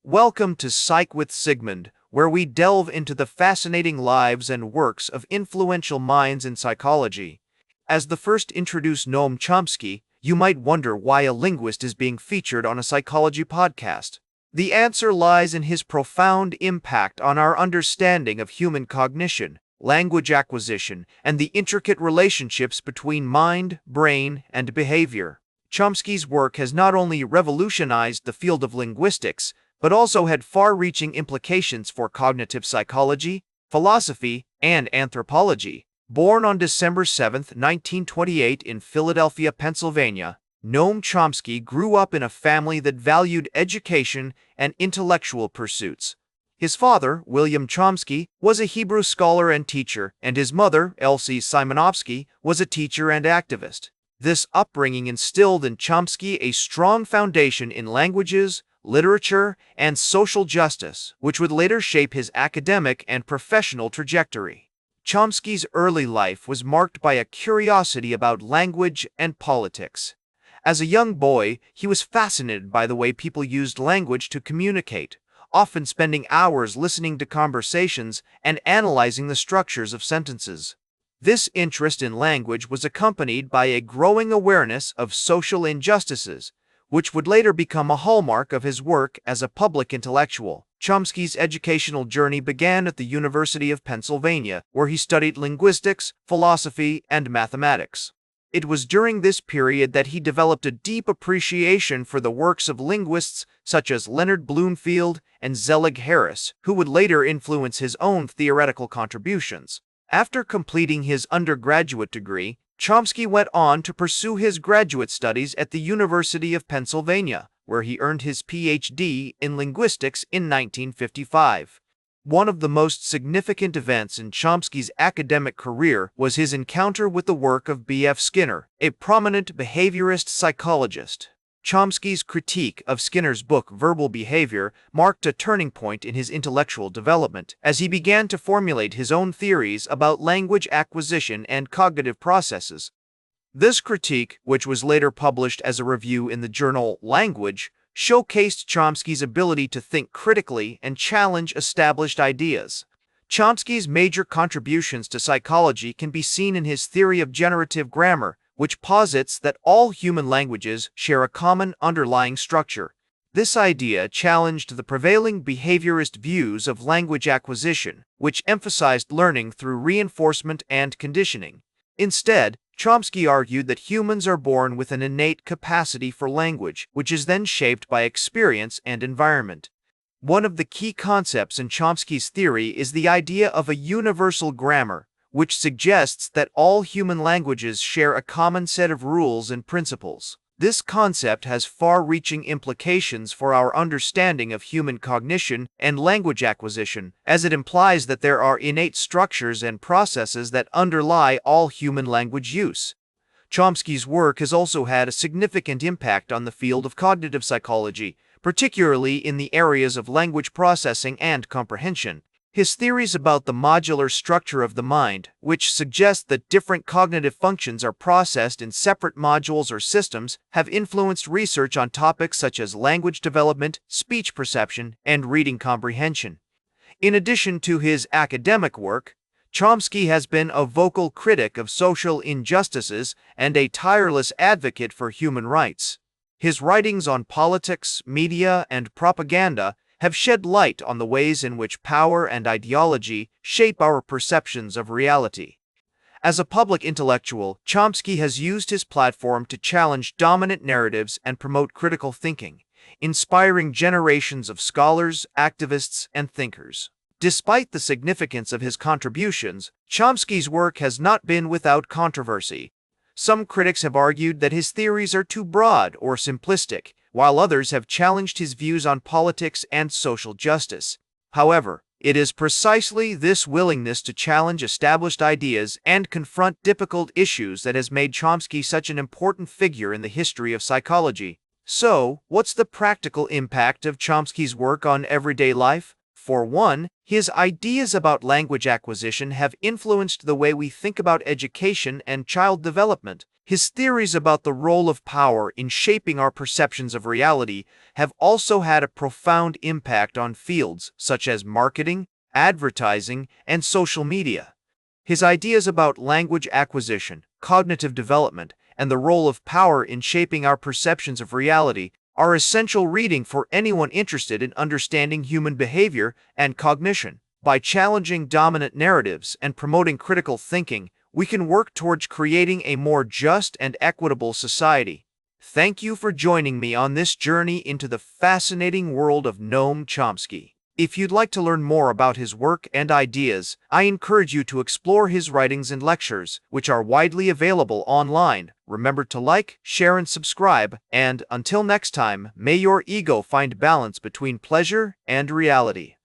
Welcome to Psych with Sigmund, where we delve into the fascinating lives and works of influential minds in psychology. As the first introduced Noam Chomsky, you might wonder why a linguist is being featured on a psychology podcast. The answer lies in his profound impact on our understanding of human cognition, language acquisition, and the intricate relationships between mind, brain, and behavior. Chomsky's work has not only revolutionized the field of linguistics, but also had far-reaching implications for cognitive psychology, philosophy, and anthropology. Born on December 7, 1928 in Philadelphia, Pennsylvania, Noam Chomsky grew up in a family that valued education and intellectual pursuits. His father, William Chomsky, was a Hebrew scholar and teacher, and his mother, Elsie Simonovsky, was a teacher and activist. This upbringing instilled in Chomsky a strong foundation in languages, literature, and social justice, which would later shape his academic and professional trajectory. Chomsky's early life was marked by a curiosity about language and politics. As a young boy, he was fascinated by the way people used language to communicate, often spending hours listening to conversations and analyzing the structures of sentences. This interest in language was accompanied by a growing awareness of social injustices, which would later become a hallmark of his work as a public intellectual. Chomsky's educational journey began at the University of Pennsylvania, where he studied linguistics, philosophy, and mathematics. It was during this period that he developed a deep appreciation for the works of linguists such as Leonard Bloomfield and Zelig Harris, who would later influence his own theoretical contributions. After completing his undergraduate degree, Chomsky went on to pursue his graduate studies at the University of Pennsylvania, where he earned his Ph.D. in linguistics in 1955. One of the most significant events in Chomsky's academic career was his encounter with the work of B.F. Skinner, a prominent behaviorist psychologist. Chomsky's critique of Skinner's book Verbal Behavior marked a turning point in his intellectual development, as he began to formulate his own theories about language acquisition and cognitive processes. This critique, which was later published as a review in the journal Language, showcased Chomsky's ability to think critically and challenge established ideas. Chomsky's major contributions to psychology can be seen in his theory of generative grammar, which posits that all human languages share a common underlying structure. This idea challenged the prevailing behaviorist views of language acquisition, which emphasized learning through reinforcement and conditioning. Instead, Chomsky argued that humans are born with an innate capacity for language, which is then shaped by experience and environment. One of the key concepts in Chomsky's theory is the idea of a universal grammar, which suggests that all human languages share a common set of rules and principles. This concept has far-reaching implications for our understanding of human cognition and language acquisition, as it implies that there are innate structures and processes that underlie all human language use. Chomsky's work has also had a significant impact on the field of cognitive psychology, particularly in the areas of language processing and comprehension. His theories about the modular structure of the mind, which suggest that different cognitive functions are processed in separate modules or systems, have influenced research on topics such as language development, speech perception, and reading comprehension. In addition to his academic work, Chomsky has been a vocal critic of social injustices and a tireless advocate for human rights. His writings on politics, media, and propaganda have shed light on the ways in which power and ideology shape our perceptions of reality. As a public intellectual, Chomsky has used his platform to challenge dominant narratives and promote critical thinking, inspiring generations of scholars, activists, and thinkers. Despite the significance of his contributions, Chomsky's work has not been without controversy. Some critics have argued that his theories are too broad or simplistic, while others have challenged his views on politics and social justice. However, it is precisely this willingness to challenge established ideas and confront difficult issues that has made Chomsky such an important figure in the history of psychology. So, what's the practical impact of Chomsky's work on everyday life? For one, his ideas about language acquisition have influenced the way we think about education and child development. His theories about the role of power in shaping our perceptions of reality have also had a profound impact on fields such as marketing, advertising, and social media. His ideas about language acquisition, cognitive development, and the role of power in shaping our perceptions of reality are essential reading for anyone interested in understanding human behavior and cognition. By challenging dominant narratives and promoting critical thinking, we can work towards creating a more just and equitable society. Thank you for joining me on this journey into the fascinating world of Noam Chomsky. If you'd like to learn more about his work and ideas, I encourage you to explore his writings and lectures, which are widely available online. Remember to like, share, and subscribe, and until next time, may your ego find balance between pleasure and reality.